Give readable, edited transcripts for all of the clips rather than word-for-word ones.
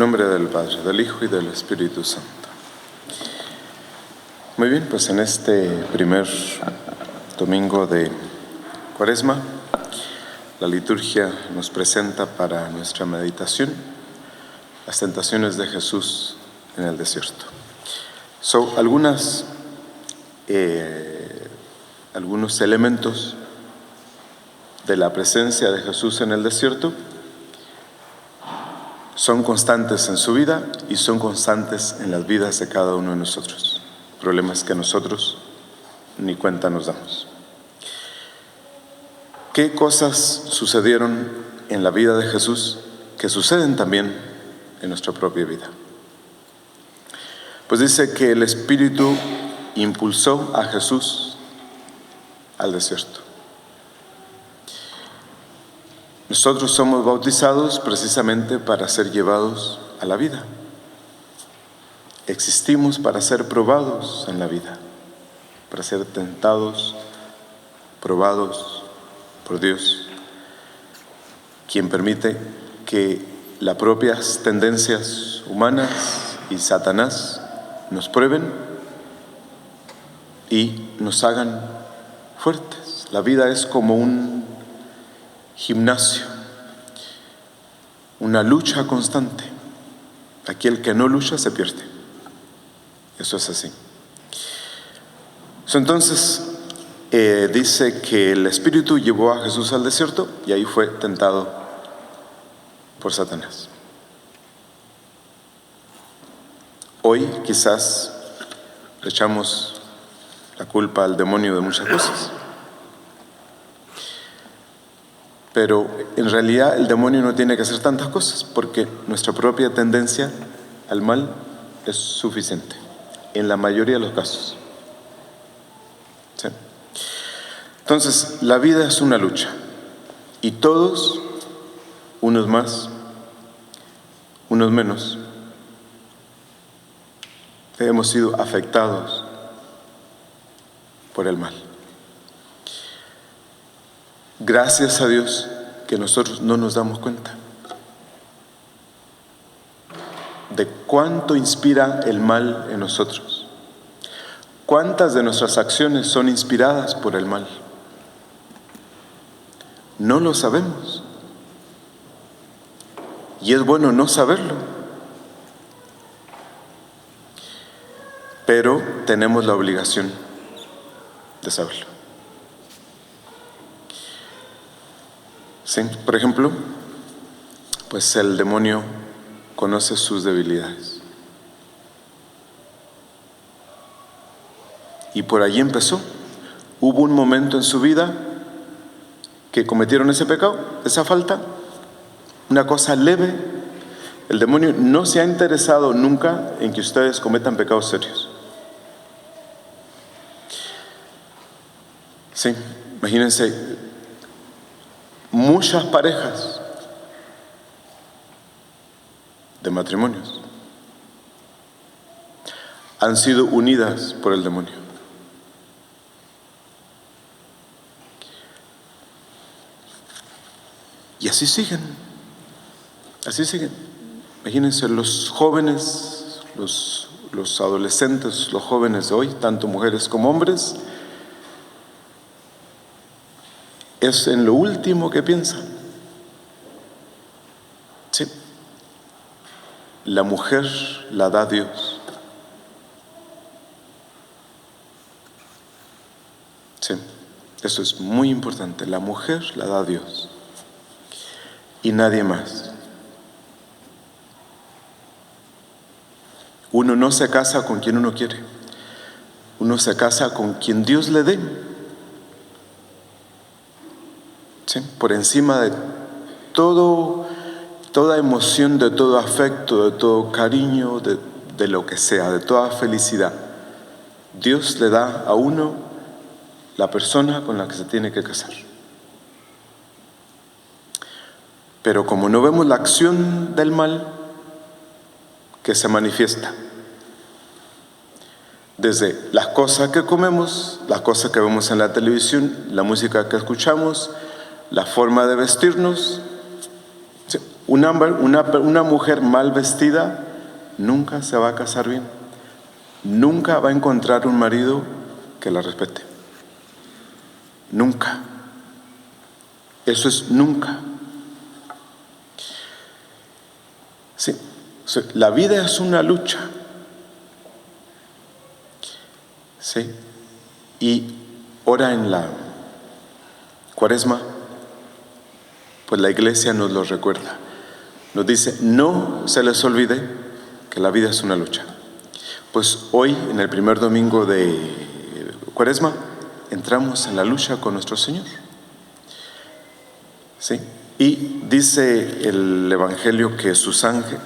nombre del Padre, del Hijo y del Espíritu Santo. Muy bien, pues en este primer domingo de Cuaresma, la liturgia nos presenta para nuestra meditación las tentaciones de Jesús en el desierto. Son algunos elementos de la presencia de Jesús en el desierto. Son constantes en su vida y son constantes en las vidas de cada uno de nosotros. Problemas que nosotros ni cuenta nos damos. ¿Qué cosas sucedieron en la vida de Jesús que suceden también en nuestra propia vida? Pues dice que el Espíritu impulsó a Jesús al desierto. Nosotros somos bautizados precisamente para ser llevados a la vida. Existimos para ser probados en la vida, para ser tentados, probados por Dios, quien permite que las propias tendencias humanas y Satanás nos prueben y nos hagan fuertes. La vida es como un gimnasio, una lucha constante. Aquel que no lucha se pierde. Eso es así. Entonces, dice que el Espíritu llevó a Jesús al desierto y ahí fue tentado por Satanás. Hoy quizás le echamos la culpa al demonio de muchas cosas. Pero en realidad el demonio no tiene que hacer tantas cosas porque nuestra propia tendencia al mal es suficiente en la mayoría de los casos. ¿Sí? Entonces, la vida es una lucha y todos, unos más, unos menos, hemos sido afectados por el mal. Gracias a Dios que nosotros no nos damos cuenta de cuánto inspira el mal en nosotros. ¿Cuántas de nuestras acciones son inspiradas por el mal? No lo sabemos. Y es bueno no saberlo. Pero tenemos la obligación de saberlo. Sí, por ejemplo, pues el demonio conoce sus debilidades. Y por allí empezó. Hubo un momento en su vida que cometieron ese pecado, esa falta, una cosa leve. El demonio no se ha interesado nunca en que ustedes cometan pecados serios. Sí, imagínense, muchas parejas de matrimonios han sido unidas por el demonio. Y así siguen. Imagínense los jóvenes, los adolescentes, los jóvenes de hoy, tanto mujeres como hombres, es en lo último que piensan. Sí. La mujer la da Dios. Sí. Eso es muy importante. La mujer la da Dios. Y nadie más. Uno no se casa con quien uno quiere. Uno se casa con quien Dios le dé. ¿Sí? Por encima de toda emoción, de todo afecto, de todo cariño, de lo que sea, de toda felicidad, Dios le da a uno la persona con la que se tiene que casar. Pero como no vemos la acción del mal que se manifiesta desde las cosas que comemos, las cosas que vemos en la televisión, la música que escuchamos, la forma de vestirnos, Una mujer mal vestida nunca se va a casar bien. Nunca va a encontrar un marido que la respete. Nunca. Eso es nunca. Sí. La vida es una lucha. Sí. Y ahora en la Cuaresma, pues la Iglesia nos lo recuerda. Nos dice, no se les olvide que la vida es una lucha. Pues hoy, en el primer domingo de Cuaresma, entramos en la lucha con nuestro Señor. ¿Sí? Y dice el Evangelio que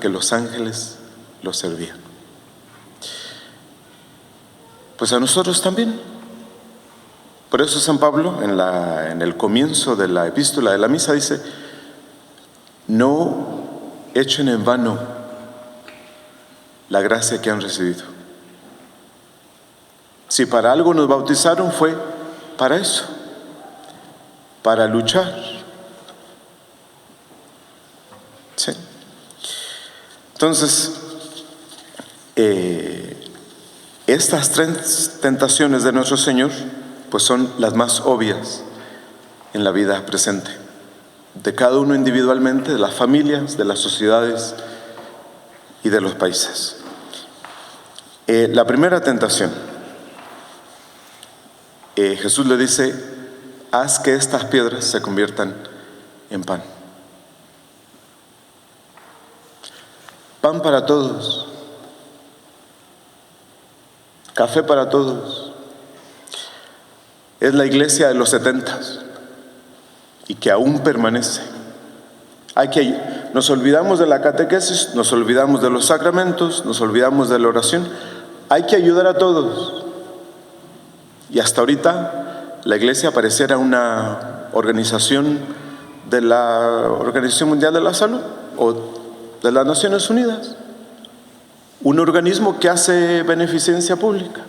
los ángeles los servían. Pues a nosotros también. Por eso San Pablo, en el comienzo de la epístola de la misa, dice, no echen en vano la gracia que han recibido. Si para algo nos bautizaron, fue para eso, para luchar. ¿Sí? Entonces, estas 3 tentaciones de nuestro Señor, pues son las más obvias en la vida presente, de cada uno individualmente, de las familias, de las sociedades y de los países. La primera tentación, Jesús le dice, haz que estas piedras se conviertan en pan. Pan para todos, café para todos. Es la iglesia de los 70 y que aún permanece. Nos olvidamos de la catequesis, nos olvidamos de los sacramentos, nos olvidamos de la oración. Hay que ayudar a todos. Y hasta ahorita la iglesia pareciera una organización de la Organización Mundial de la Salud o de las Naciones Unidas, un organismo que hace beneficencia pública,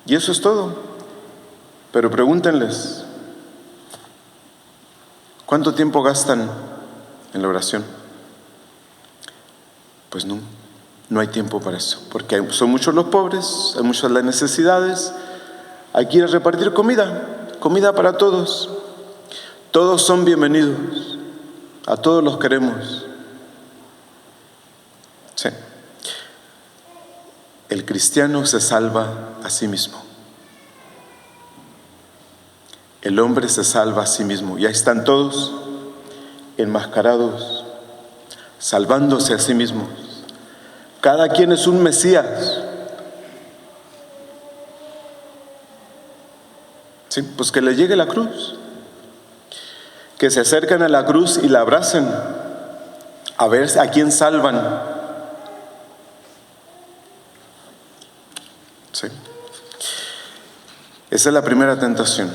y eso es todo. Pero pregúntenles, ¿cuánto tiempo gastan en la oración? Pues no hay tiempo para eso, porque son muchos los pobres, hay muchas las necesidades. Hay que ir a repartir comida para todos. Todos son bienvenidos, a todos los queremos. Sí. El cristiano se salva a sí mismo. El hombre se salva a sí mismo. Y ahí están todos enmascarados, salvándose a sí mismos. Cada quien es un Mesías. Sí, pues que le llegue la cruz. Que se acerquen a la cruz y la abracen. A ver a quién salvan. Sí. Esa es la primera tentación,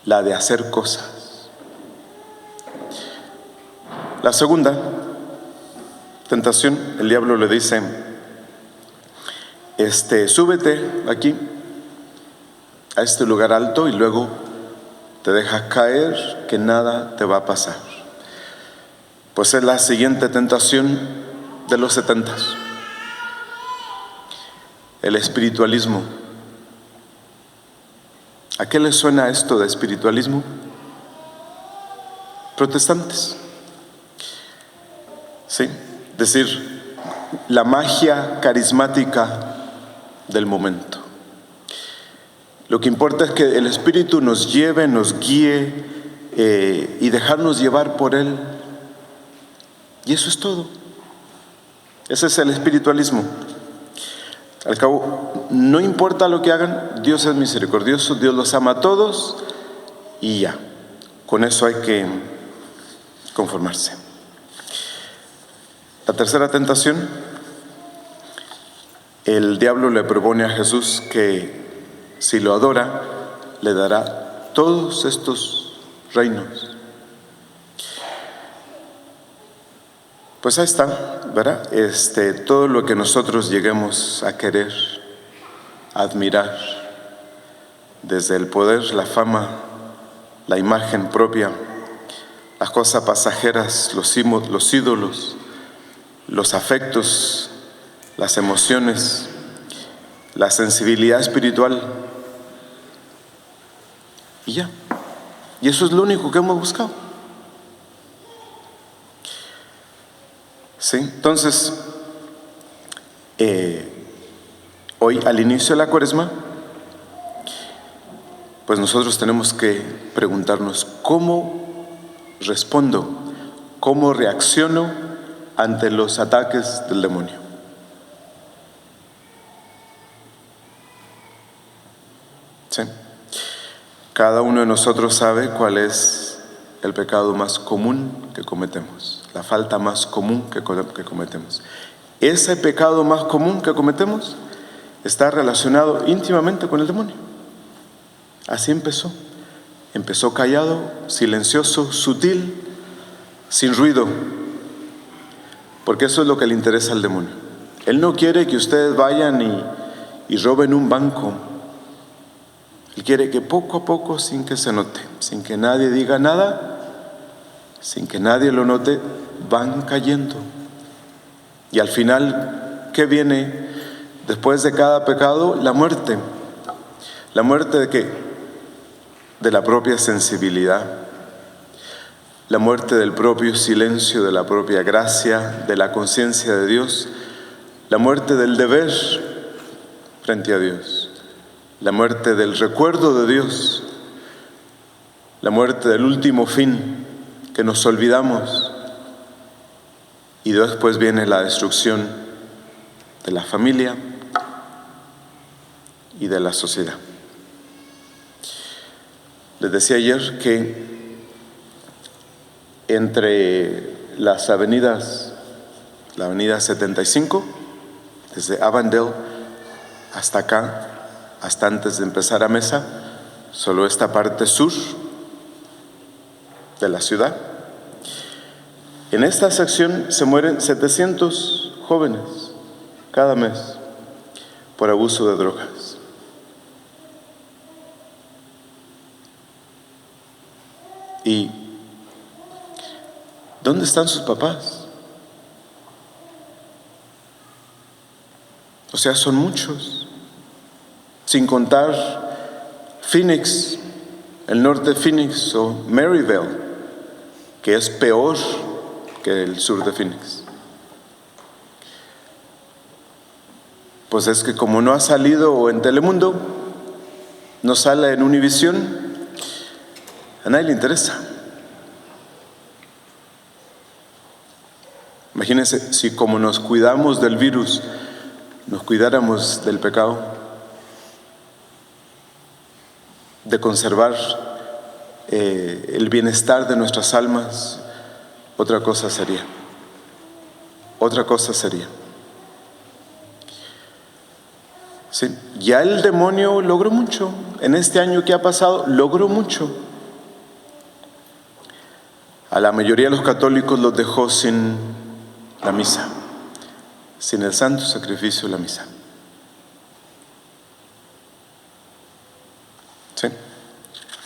la de hacer cosas. La segunda tentación, el diablo le dice, súbete aquí, a este lugar alto, y luego te dejas caer, que nada te va a pasar. Pues es la siguiente tentación de los 70. El espiritualismo. ¿A qué les suena esto de espiritualismo? Protestantes. Sí, es decir, la magia carismática del momento. Lo que importa es que el Espíritu nos lleve, nos guíe y dejarnos llevar por Él. Y eso es todo. Ese es el espiritualismo. Al cabo, no importa lo que hagan, Dios es misericordioso, Dios los ama a todos y ya. Con eso hay que conformarse. La tercera tentación, el diablo le propone a Jesús que si lo adora, le dará todos estos reinos. Pues ahí está, ¿verdad? Todo lo que nosotros lleguemos a querer, a admirar, desde el poder, la fama, la imagen propia, las cosas pasajeras, los ídolos, los afectos, las emociones, la sensibilidad espiritual. Y ya. Y eso es lo único que hemos buscado. ¿Sí? Entonces, hoy al inicio de la Cuaresma, pues nosotros tenemos que preguntarnos cómo respondo, cómo reacciono ante los ataques del demonio. ¿Sí? Cada uno de nosotros sabe cuál es el pecado más común que cometemos, la falta más común que cometemos. Ese pecado más común que cometemos está relacionado íntimamente con el demonio. Así empezó. Empezó callado, silencioso, sutil, sin ruido, porque eso es lo que le interesa al demonio. Él no quiere que ustedes vayan y roben un banco. Él quiere que poco a poco, sin que se note, sin que nadie diga nada, sin que nadie lo note, van cayendo. Y al final, ¿qué viene después de cada pecado? La muerte. ¿La muerte de qué? De la propia sensibilidad, la muerte del propio silencio, de la propia gracia, de la conciencia de Dios, la muerte del deber frente a Dios, la muerte del recuerdo de Dios, la muerte del último fin, que nos olvidamos, y después viene la destrucción de la familia y de la sociedad. Les decía ayer que entre las avenidas, la avenida 75, desde Avondale hasta acá, hasta antes de empezar a Mesa, solo esta parte sur de la ciudad, en esta sección se mueren 700 jóvenes cada mes por abuso de drogas. ¿Y dónde están sus papás? O sea, son muchos. Sin contar Phoenix, el norte de Phoenix, o Maryville, que es peor que el sur de Phoenix. Pues es que como no ha salido en Telemundo, no sale en Univisión, a nadie le interesa. Imagínense si como nos cuidamos del virus, nos cuidáramos del pecado, de conservar el bienestar de nuestras almas, otra cosa sería. Otra cosa sería. Sí, ya el demonio logró mucho. En este año que ha pasado, logró mucho. A la mayoría de los católicos los dejó sin la misa, sin el santo sacrificio de la misa. ¿Sí?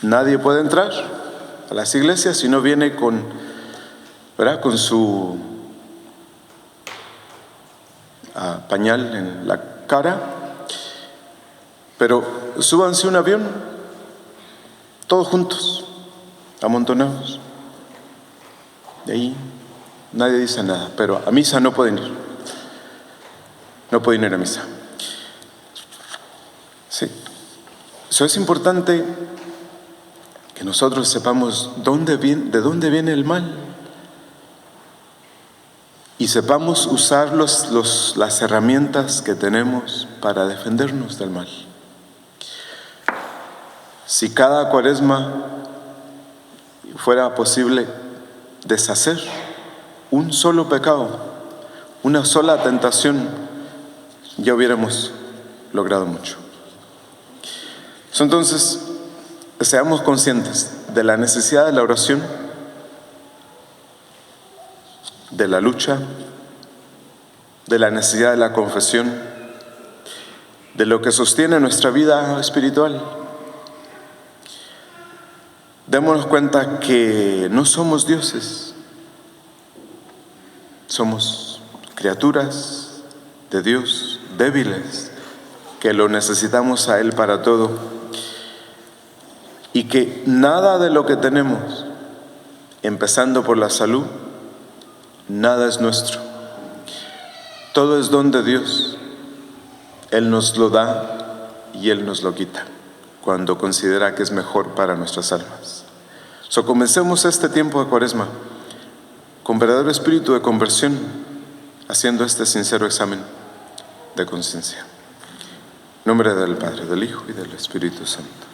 Nadie puede entrar a las iglesias si no viene con su pañal en la cara. Pero súbanse a un avión, todos juntos, amontonados. De ahí nadie dice nada, pero a misa no pueden ir. No pueden ir a misa. Sí. Eso es importante, que nosotros sepamos de dónde viene el mal. Y sepamos usar las herramientas que tenemos para defendernos del mal. Si cada Cuaresma fuera posible deshacer un solo pecado, una sola tentación, ya hubiéramos logrado mucho. Entonces, seamos conscientes de la necesidad de la oración, de la lucha, de la necesidad de la confesión, de lo que sostiene nuestra vida espiritual, Démonos cuenta que no somos dioses, somos criaturas de Dios, débiles, que lo necesitamos a Él para todo, y que nada de lo que tenemos, empezando por la salud, nada es nuestro. Todo es don de Dios. Él nos lo da y Él nos lo quita cuando considera que es mejor para nuestras almas. Comencemos este tiempo de Cuaresma con verdadero espíritu de conversión, haciendo este sincero examen de conciencia. En nombre del Padre, del Hijo y del Espíritu Santo.